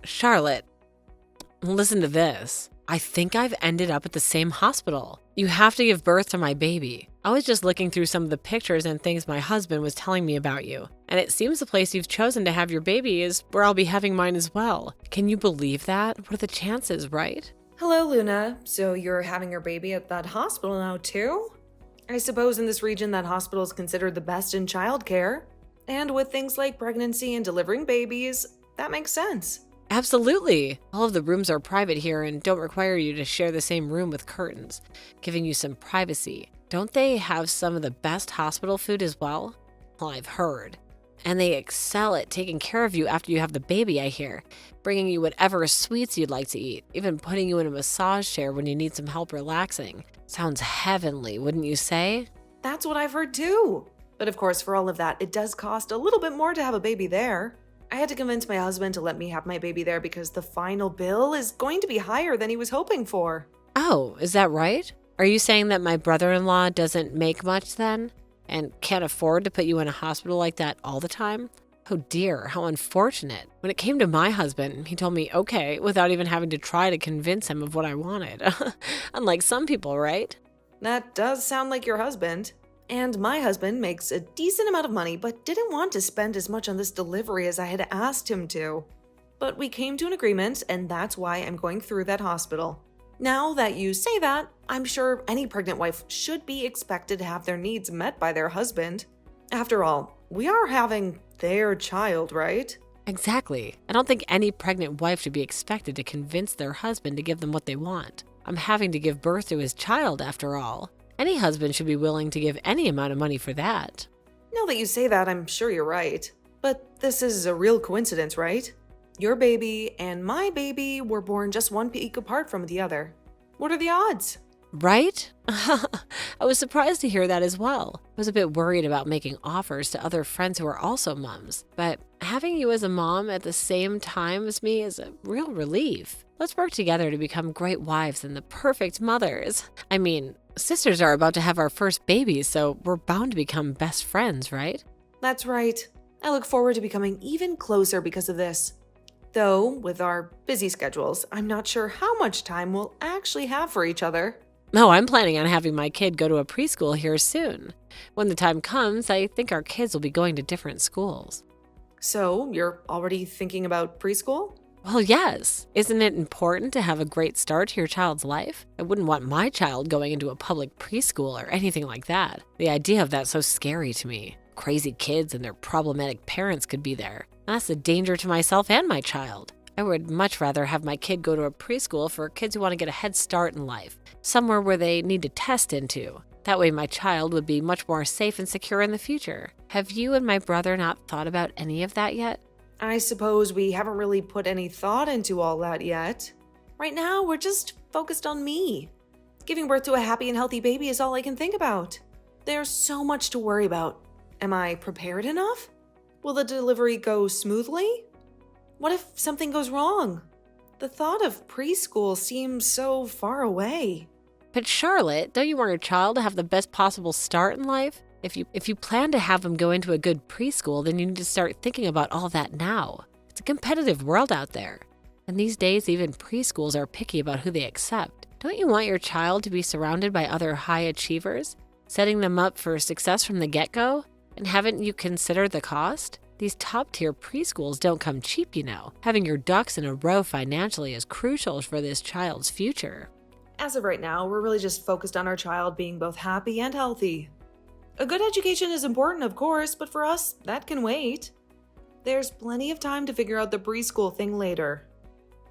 Charlotte, listen to this. I think I've ended up at the same hospital. You have to give birth to my baby. I was just looking through some of the pictures and things my husband was telling me about you, and it seems the place you've chosen to have your baby is where I'll be having mine as well. Can you believe that? What are the chances, right? Hello, Luna. So you're having your baby at that hospital now, too? I suppose in this region that hospital is considered the best in childcare. And with things like pregnancy and delivering babies, that makes sense. Absolutely. All of the rooms are private here and don't require you to share the same room with curtains, giving you some privacy. Don't they have some of the best hospital food as well? Well, I've heard. And they excel at taking care of you after you have the baby, I hear, bringing you whatever sweets you'd like to eat, even putting you in a massage chair when you need some help relaxing. Sounds heavenly, wouldn't you say? That's what I've heard too. But of course, for all of that, it does cost a little bit more to have a baby there. I had to convince my husband to let me have my baby there because the final bill is going to be higher than he was hoping for. Oh, is that right? Are you saying that my brother-in-law doesn't make much then? And can't afford to put you in a hospital like that all the time? Oh dear, how unfortunate. When it came to my husband, he told me okay without even having to try to convince him of what I wanted. Unlike some people, right? That does sound like your husband. And my husband makes a decent amount of money, but didn't want to spend as much on this delivery as I had asked him to. But we came to an agreement, and that's why I'm going through that hospital. Now that you say that, I'm sure any pregnant wife should be expected to have their needs met by their husband. After all, we are having their child, right? Exactly. I don't think any pregnant wife should be expected to convince their husband to give them what they want. I'm having to give birth to his child after all. Any husband should be willing to give any amount of money for that. Now that you say that, I'm sure you're right. But this is a real coincidence, right? Your baby and my baby were born just 1 week apart from the other. What are the odds? Right? I was surprised to hear that as well. I was a bit worried about making offers to other friends who are also moms, but having you as a mom at the same time as me is a real relief. Let's work together to become great wives and the perfect mothers. I mean, sisters are about to have our first baby, so we're bound to become best friends, right? That's right. I look forward to becoming even closer because of this. Though, with our busy schedules, I'm not sure how much time we'll actually have for each other. No, I'm planning on having my kid go to a preschool here soon. When the time comes, I think our kids will be going to different schools. So, you're already thinking about preschool? Well, yes. Isn't it important to have a great start to your child's life? I wouldn't want my child going into a public preschool or anything like that. The idea of that's so scary to me. Crazy kids and their problematic parents could be there. That's a danger to myself and my child. I would much rather have my kid go to a preschool for kids who want to get a head start in life, somewhere where they need to test into. That way my child would be much more safe and secure in the future. Have you and my brother not thought about any of that yet? I suppose we haven't really put any thought into all that yet. Right now, we're just focused on me. Giving birth to a happy and healthy baby is all I can think about. There's so much to worry about. Am I prepared enough? Will the delivery go smoothly? What if something goes wrong? The thought of preschool seems so far away. But Charlotte, don't you want your child to have the best possible start in life? If you plan to have them go into a good preschool, then you need to start thinking about all that now. It's a competitive world out there. And these days, even preschools are picky about who they accept. Don't you want your child to be surrounded by other high achievers, setting them up for success from the get-go? And haven't you considered the cost? These top-tier preschools don't come cheap, you know. Having your ducks in a row financially is crucial for this child's future. As of right now, we're really just focused on our child being both happy and healthy. A good education is important, of course, but for us, that can wait. There's plenty of time to figure out the preschool thing later.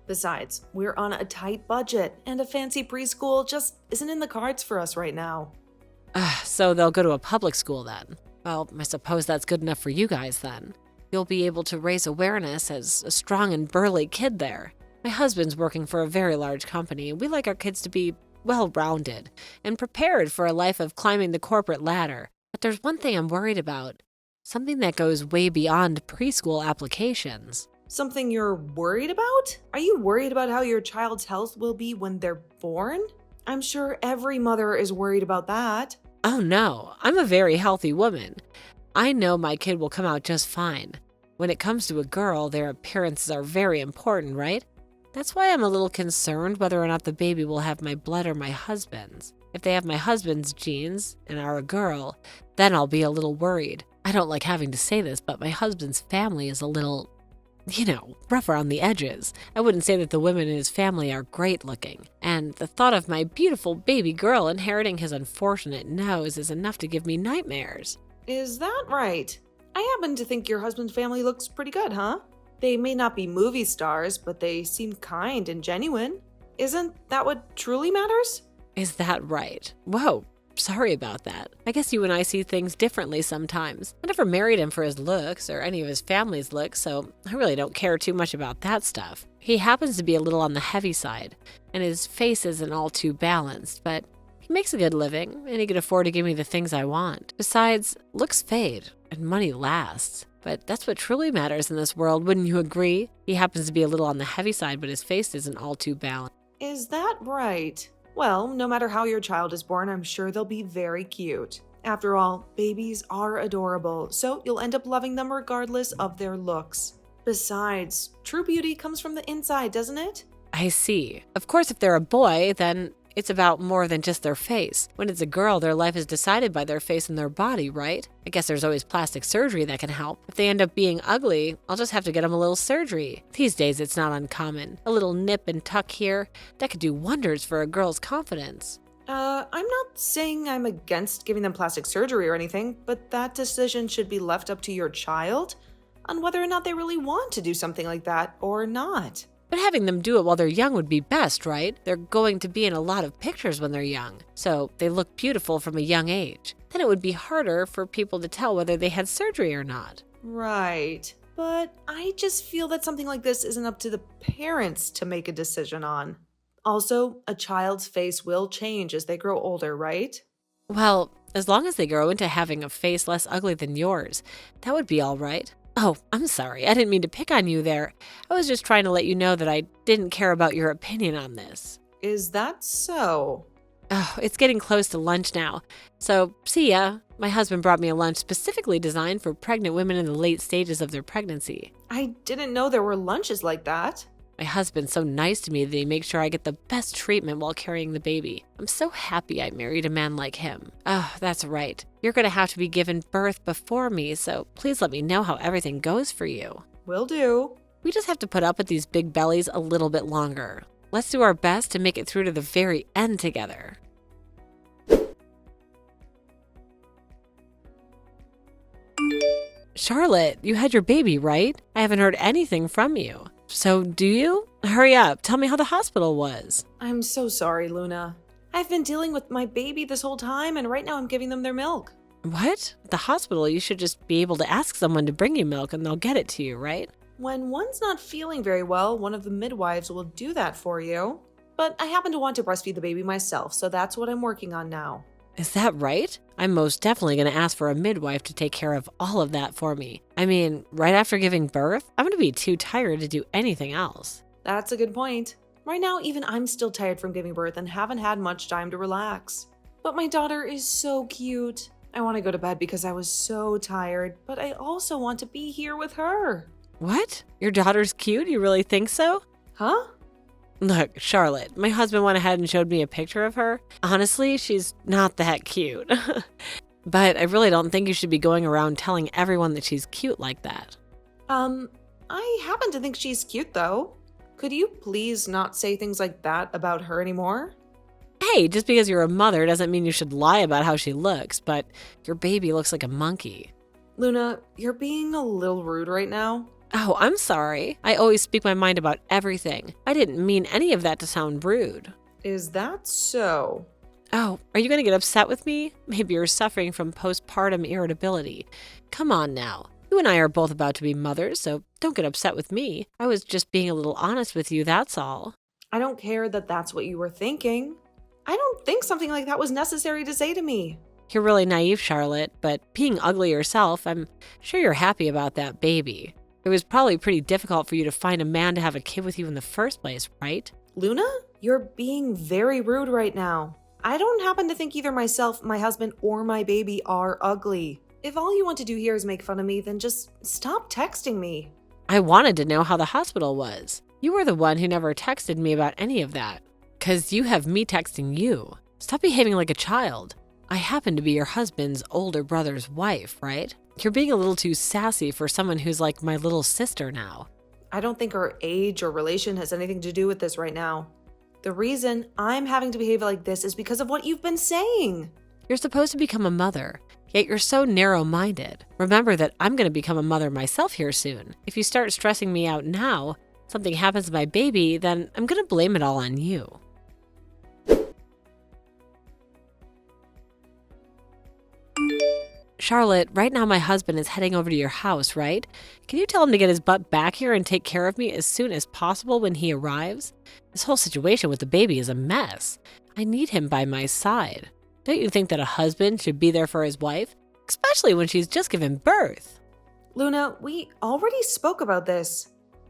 Besides, we're on a tight budget, and a fancy preschool just isn't in the cards for us right now. So they'll go to a public school then? Well, I suppose that's good enough for you guys then. You'll be able to raise awareness as a strong and burly kid there. My husband's working for a very large company. We like our kids to be well-rounded and prepared for a life of climbing the corporate ladder. But there's one thing I'm worried about. Something that goes way beyond preschool applications. Something you're worried about? Are you worried about how your child's health will be when they're born? I'm sure every mother is worried about that. Oh no, I'm a very healthy woman. I know my kid will come out just fine. When it comes to a girl, their appearances are very important, right? That's why I'm a little concerned whether or not the baby will have my blood or my husband's. If they have my husband's genes and are a girl, then I'll be a little worried. I don't like having to say this, but my husband's family is a little, rough around the edges. I wouldn't say that the women in his family are great looking. And the thought of my beautiful baby girl inheriting his unfortunate nose is enough to give me nightmares. Is that right? I happen to think your husband's family looks pretty good, huh? They may not be movie stars, but they seem kind and genuine. Isn't that what truly matters? Is that right? Whoa, sorry about that. I guess you and I see things differently sometimes. I never married him for his looks or any of his family's looks, so I really don't care too much about that stuff. He happens to be a little on the heavy side, and his face isn't all too balanced, but he makes a good living, and he can afford to give me the things I want. Besides, looks fade, and money lasts. But that's what truly matters in this world, wouldn't you agree? He happens to be a little on the heavy side, but his face isn't all too balanced. Is that right? Well, no matter how your child is born, I'm sure they'll be very cute. After all, babies are adorable, so you'll end up loving them regardless of their looks. Besides, true beauty comes from the inside, doesn't it? I see. Of course, if they're a boy, then it's about more than just their face. When it's a girl, their life is decided by their face and their body, right? I guess there's always plastic surgery that can help. If they end up being ugly, I'll just have to get them a little surgery. These days, it's not uncommon. A little nip and tuck here, that could do wonders for a girl's confidence. I'm not saying I'm against giving them plastic surgery or anything, but that decision should be left up to your child on whether or not they really want to do something like that or not. But having them do it while they're young would be best, right? They're going to be in a lot of pictures when they're young, so they look beautiful from a young age. Then it would be harder for people to tell whether they had surgery or not. Right. But I just feel that something like this isn't up to the parents to make a decision on. Also, a child's face will change as they grow older, right? Well, as long as they grow into having a face less ugly than yours, that would be all right. Oh, I'm sorry. I didn't mean to pick on you there. I was just trying to let you know that I didn't care about your opinion on this. Is that so? Oh, it's getting close to lunch now. So, see ya. My husband brought me a lunch specifically designed for pregnant women in the late stages of their pregnancy. I didn't know there were lunches like that. My husband's so nice to me that he makes sure I get the best treatment while carrying the baby. I'm so happy I married a man like him. Oh, that's right. You're going to have to be given birth before me, so please let me know how everything goes for you. Will do. We just have to put up with these big bellies a little bit longer. Let's do our best to make it through to the very end together. Charlotte, you had your baby, right? I haven't heard anything from you. So, do you? Hurry up. Tell me how the hospital was. I'm so sorry, Luna. I've been dealing with my baby this whole time, and right now I'm giving them their milk. What? At the hospital, you should just be able to ask someone to bring you milk and they'll get it to you, right? When one's not feeling very well, one of the midwives will do that for you. But I happen to want to breastfeed the baby myself, so that's what I'm working on now. Is that right? I'm most definitely going to ask for a midwife to take care of all of that for me. I mean, right after giving birth, I'm going to be too tired to do anything else. That's a good point. Right now, even I'm still tired from giving birth and haven't had much time to relax. But my daughter is so cute. I want to go to bed because I was so tired, but I also want to be here with her. What? Your daughter's cute? You really think so? Huh? Look, Charlotte, my husband went ahead and showed me a picture of her. Honestly, she's not that cute. But I really don't think you should be going around telling everyone that she's cute like that. I happen to think she's cute though. Could you please not say things like that about her anymore? Hey, just because you're a mother doesn't mean you should lie about how she looks, but your baby looks like a monkey. Luna, you're being a little rude right now. Oh, I'm sorry. I always speak my mind about everything. I didn't mean any of that to sound rude. Is that so? Oh, are you going to get upset with me? Maybe you're suffering from postpartum irritability. Come on now. You and I are both about to be mothers, so don't get upset with me. I was just being a little honest with you, that's all. I don't care that that's what you were thinking. I don't think something like that was necessary to say to me. You're really naive, Charlotte, but being ugly yourself, I'm sure you're happy about that baby. It was probably pretty difficult for you to find a man to have a kid with you in the first place, right? Luna, you're being very rude right now. I don't happen to think either myself, my husband, or my baby are ugly. If all you want to do here is make fun of me, then just stop texting me. I wanted to know how the hospital was. You were the one who never texted me about any of that. 'Cause you have me texting you. Stop behaving like a child. I happen to be your husband's older brother's wife, right? You're being a little too sassy for someone who's like my little sister now. I don't think our age or relation has anything to do with this right now. The reason I'm having to behave like this is because of what you've been saying. You're supposed to become a mother, yet you're so narrow-minded. Remember that I'm going to become a mother myself here soon. If you start stressing me out now, something happens to my baby, then I'm going to blame it all on you. Charlotte, right now my husband is heading over to your house, right? Can you tell him to get his butt back here and take care of me as soon as possible when he arrives? This whole situation with the baby is a mess. I need him by my side. Don't you think that a husband should be there for his wife? Especially when she's just given birth. Luna, we already spoke about this.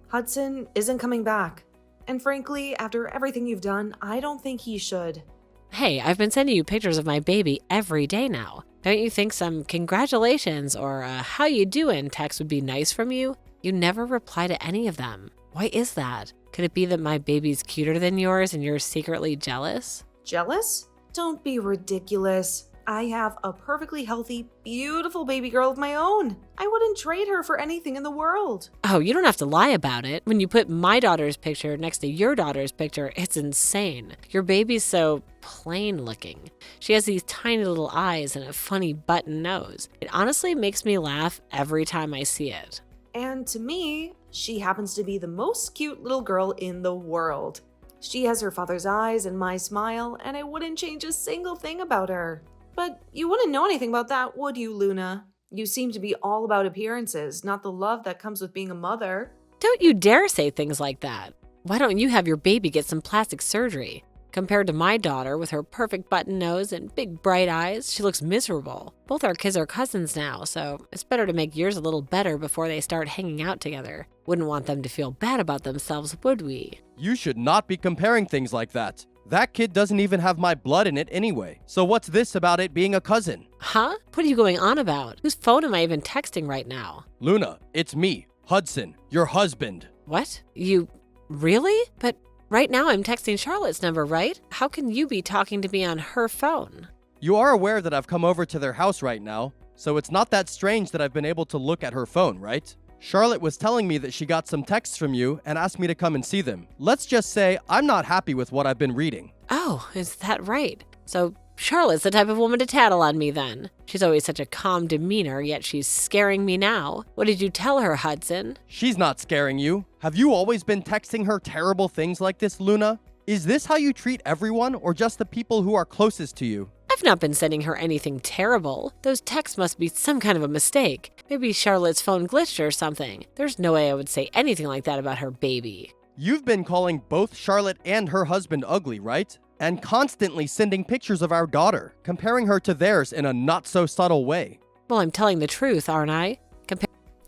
Hudson isn't coming back. And frankly, after everything you've done, I don't think he should. Hey, I've been sending you pictures of my baby every day now. Don't you think some congratulations or how you doing text would be nice from you? You never reply to any of them. Why is that? Could it be that my baby's cuter than yours and you're secretly jealous? Jealous? Don't be ridiculous. I have a perfectly healthy, beautiful baby girl of my own. I wouldn't trade her for anything in the world. Oh, you don't have to lie about it. When you put my daughter's picture next to your daughter's picture, it's insane. Your baby's so plain looking. She has these tiny little eyes and a funny button nose. It honestly makes me laugh every time I see it. And to me, she happens to be the most cute little girl in the world. She has her father's eyes and my smile, and I wouldn't change a single thing about her. But you wouldn't know anything about that, would you, Luna? You seem to be all about appearances, not the love that comes with being a mother. Don't you dare say things like that. Why don't you have your baby get some plastic surgery? Compared to my daughter with her perfect button nose and big bright eyes, she looks miserable. Both our kids are cousins now, so it's better to make yours a little better before they start hanging out together. Wouldn't want them to feel bad about themselves, would we? You should not be comparing things like that. That kid doesn't even have my blood in it anyway. So what's this about it being a cousin? Huh? What are you going on about? Whose phone am I even texting right now? Luna, it's me, Hudson, your husband. What? You really? But right now I'm texting Charlotte's number, right? How can you be talking to me on her phone? You are aware that I've come over to their house right now, so it's not that strange that I've been able to look at her phone, right? Charlotte was telling me that she got some texts from you and asked me to come and see them. Let's just say I'm not happy with what I've been reading. Oh, is that right? So Charlotte's the type of woman to tattle on me then. She's always such a calm demeanor, yet she's scaring me now. What did you tell her, Hudson? She's not scaring you. Have you always been texting her terrible things like this, Luna? Is this how you treat everyone or just the people who are closest to you? I've not been sending her anything terrible. Those texts must be some kind of a mistake. Maybe Charlotte's phone glitched or something. There's no way I would say anything like that about her baby. You've been calling both Charlotte and her husband ugly, right? And constantly sending pictures of our daughter, comparing her to theirs in a not-so-subtle way. Well, I'm telling the truth, aren't I?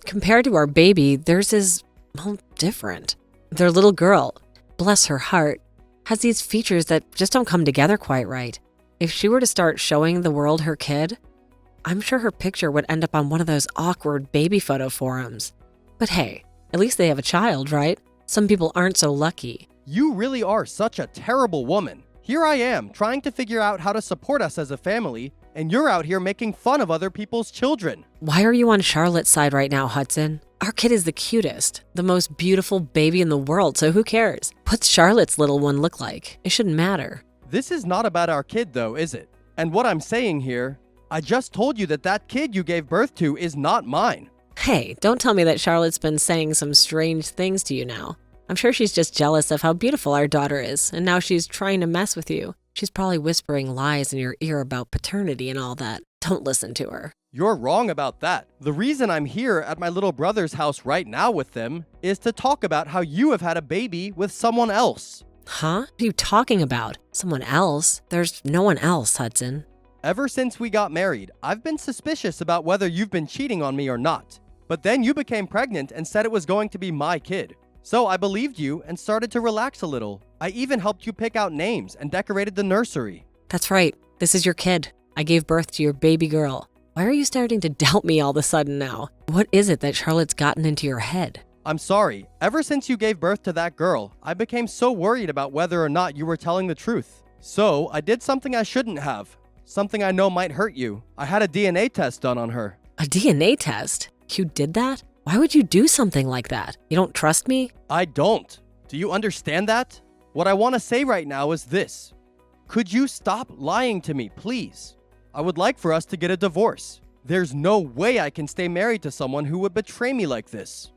Compared to our baby, theirs is, well, different. Their little girl, bless her heart, has these features that just don't come together quite right. If she were to start showing the world her kid, I'm sure her picture would end up on one of those awkward baby photo forums. But hey, at least they have a child, right? Some people aren't so lucky. You really are such a terrible woman. Here I am, trying to figure out how to support us as a family, and you're out here making fun of other people's children. Why are you on Charlotte's side right now, Hudson? Our kid is the cutest, the most beautiful baby in the world, so who cares? What's Charlotte's little one look like? It shouldn't matter. This is not about our kid, though, is it? And what I'm saying here, I just told you that that kid you gave birth to is not mine. Hey, don't tell me that Charlotte's been saying some strange things to you now. I'm sure she's just jealous of how beautiful our daughter is, and now she's trying to mess with you. She's probably whispering lies in your ear about paternity and all that. Don't listen to her. You're wrong about that. The reason I'm here at my little brother's house right now with them is to talk about how you have had a baby with someone else. Huh? What are you talking about? Someone else? There's no one else, Hudson. Ever since we got married, I've been suspicious about whether you've been cheating on me or not. But then you became pregnant and said it was going to be my kid. So I believed you and started to relax a little. I even helped you pick out names and decorated the nursery. That's right. This is your kid. I gave birth to your baby girl. Why are you starting to doubt me all of a sudden now? What is it that Charlotte's gotten into your head? I'm sorry. Ever since you gave birth to that girl, I became so worried about whether or not you were telling the truth. So I did something I shouldn't have. Something I know might hurt you. I had a DNA test done on her. A DNA test? You did that? Why would you do something like that? You don't trust me? I don't. Do you understand that? What I want to say right now is this. Could you stop lying to me, please? I would like for us to get a divorce. There's no way I can stay married to someone who would betray me like this.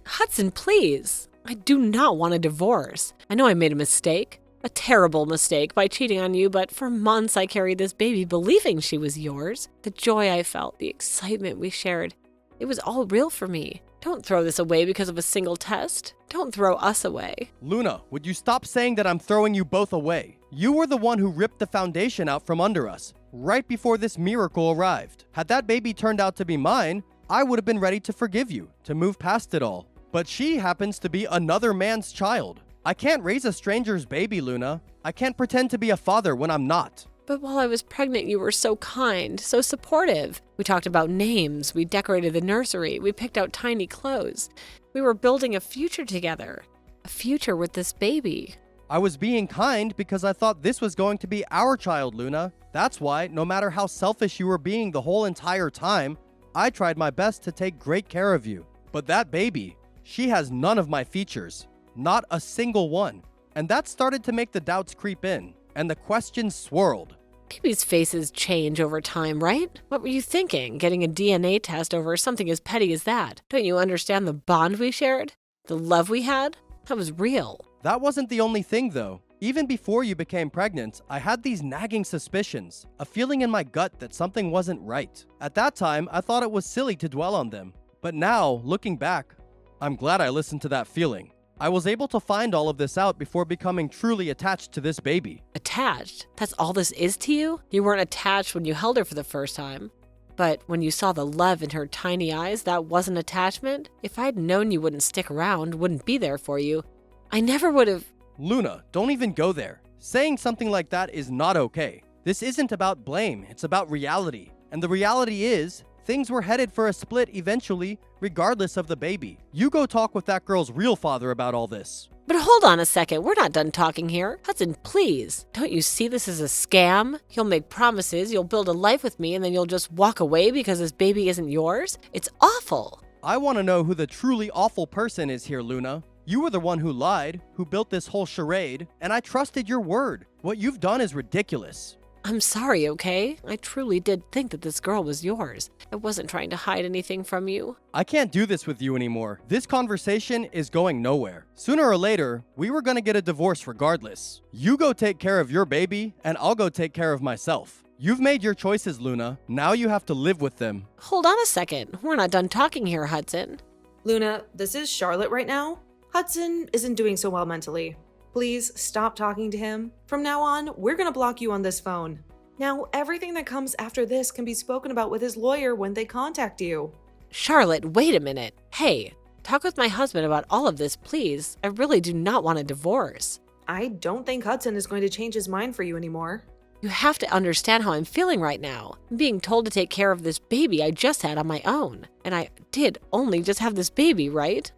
Hudson, please. I do not want a divorce. I know I made a mistake. A terrible mistake by cheating on you, but for months I carried this baby believing she was yours. The joy I felt, the excitement we shared, it was all real for me. Don't throw this away because of a single test. Don't throw us away. Luna, would you stop saying that I'm throwing you both away? You were the one who ripped the foundation out from under us, right before this miracle arrived. Had that baby turned out to be mine, I would have been ready to forgive you, to move past it all. But she happens to be another man's child. I can't raise a stranger's baby, Luna. I can't pretend to be a father when I'm not. But while I was pregnant, you were so kind, so supportive. We talked about names, we decorated the nursery, we picked out tiny clothes. We were building a future together. A future with this baby. I was being kind because I thought this was going to be our child, Luna. That's why, no matter how selfish you were being the whole entire time, I tried my best to take great care of you. But that baby, she has none of my features. Not a single one. And that started to make the doubts creep in, and the questions swirled. Babies' faces change over time, right? What were you thinking, getting a DNA test over something as petty as that? Don't you understand the bond we shared? The love we had? That was real. That wasn't the only thing, though. Even before you became pregnant, I had these nagging suspicions, a feeling in my gut that something wasn't right. At that time, I thought it was silly to dwell on them. But now, looking back, I'm glad I listened to that feeling. I was able to find all of this out before becoming truly attached to this baby. Attached? That's all this is to you? You weren't attached when you held her for the first time. But when you saw the love in her tiny eyes, that wasn't attachment? If I'd known you wouldn't stick around, wouldn't be there for you, I never would have... Luna, don't even go there. Saying something like that is not okay. This isn't about blame, it's about reality. And the reality is, things were headed for a split eventually, regardless of the baby. You go talk with that girl's real father about all this. But hold on a second, we're not done talking here. Hudson, please. Don't you see this as a scam? You'll make promises, you'll build a life with me, and then you'll just walk away because this baby isn't yours? It's awful. I want to know who the truly awful person is here, Luna. You were the one who lied, who built this whole charade, and I trusted your word. What you've done is ridiculous. I'm sorry, okay? I truly did think that this girl was yours. I wasn't trying to hide anything from you. I can't do this with you anymore. This conversation is going nowhere. Sooner or later, we were gonna get a divorce regardless. You go take care of your baby, and I'll go take care of myself. You've made your choices, Luna. Now you have to live with them. Hold on a second. We're not done talking here, Hudson. Luna, this is Charlotte right now. Hudson isn't doing so well mentally. Please stop talking to him. From now on, we're gonna block you on this phone. Now, everything that comes after this can be spoken about with his lawyer when they contact you. Charlotte, wait a minute. Hey, talk with my husband about all of this, please. I really do not want a divorce. I don't think Hudson is going to change his mind for you anymore. You have to understand how I'm feeling right now. I'm being told to take care of this baby I just had on my own. And I did only just have this baby, right?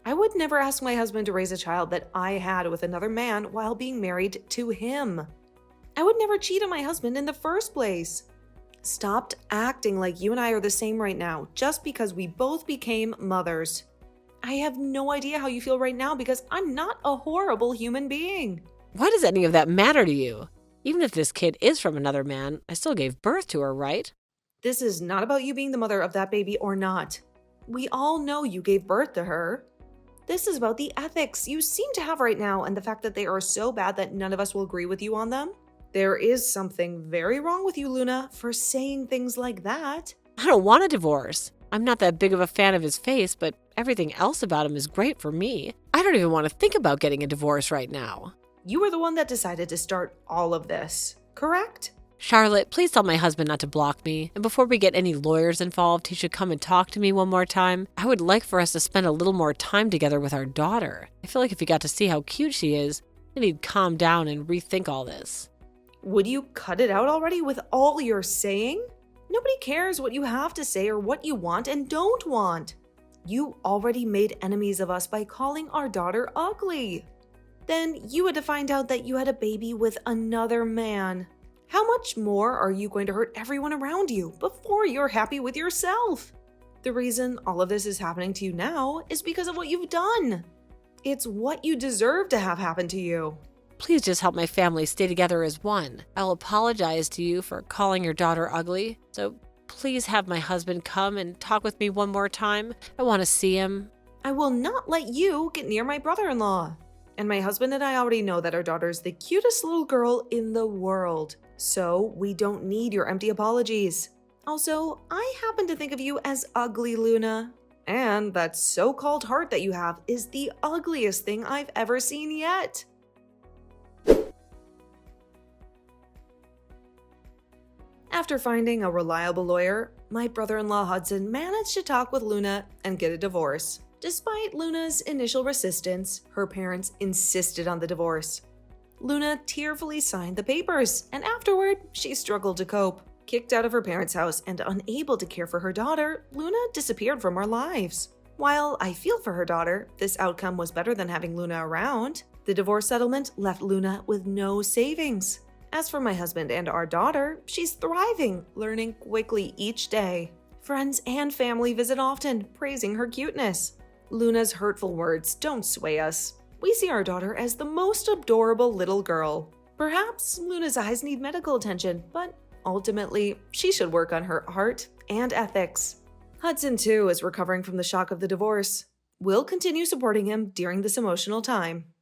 I would never ask my husband to raise a child that I had with another man while being married to him. I would never cheat on my husband in the first place. Stop acting like you and I are the same right now just because we both became mothers. I have no idea how you feel right now because I'm not a horrible human being. Why does any of that matter to you? Even if this kid is from another man, I still gave birth to her, right? This is not about you being the mother of that baby or not. We all know you gave birth to her. This is about the ethics you seem to have right now and the fact that they are so bad that none of us will agree with you on them. There is something very wrong with you, Luna, for saying things like that. I don't want a divorce. I'm not that big of a fan of his face, but everything else about him is great for me. I don't even want to think about getting a divorce right now. You were the one that decided to start all of this, correct? Charlotte, please tell my husband not to block me. And before we get any lawyers involved, he should come and talk to me one more time. I would like for us to spend a little more time together with our daughter. I feel like if he got to see how cute she is, I need to calm down and rethink all this. Would you cut it out already with all you're saying? Nobody cares what you have to say or what you want and don't want. You already made enemies of us by calling our daughter ugly. Then you had to find out that you had a baby with another man. How much more are you going to hurt everyone around you before you're happy with yourself? The reason all of this is happening to you now is because of what you've done. It's what you deserve to have happen to you. Please just help my family stay together as one. I'll apologize to you for calling your daughter ugly. So please have my husband come and talk with me one more time. I want to see him. I will not let you get near my brother-in-law. And my husband and I already know that our daughter's the cutest little girl in the world. So we don't need your empty apologies. Also, I happen to think of you as ugly, Luna. And that so-called heart that you have is the ugliest thing I've ever seen yet. After finding a reliable lawyer, my brother-in-law Hudson managed to talk with Luna and get a divorce. Despite Luna's initial resistance, her parents insisted on the divorce. Luna tearfully signed the papers, and afterward, she struggled to cope. Kicked out of her parents' house and unable to care for her daughter, Luna disappeared from our lives. While I feel for her daughter, this outcome was better than having Luna around. The divorce settlement left Luna with no savings. As for my husband and our daughter, she's thriving, learning quickly each day. Friends and family visit often, praising her cuteness. Luna's hurtful words don't sway us. We see our daughter as the most adorable little girl. Perhaps Luna's eyes need medical attention, but ultimately, she should work on her art and ethics. Hudson, too, is recovering from the shock of the divorce. We'll continue supporting him during this emotional time.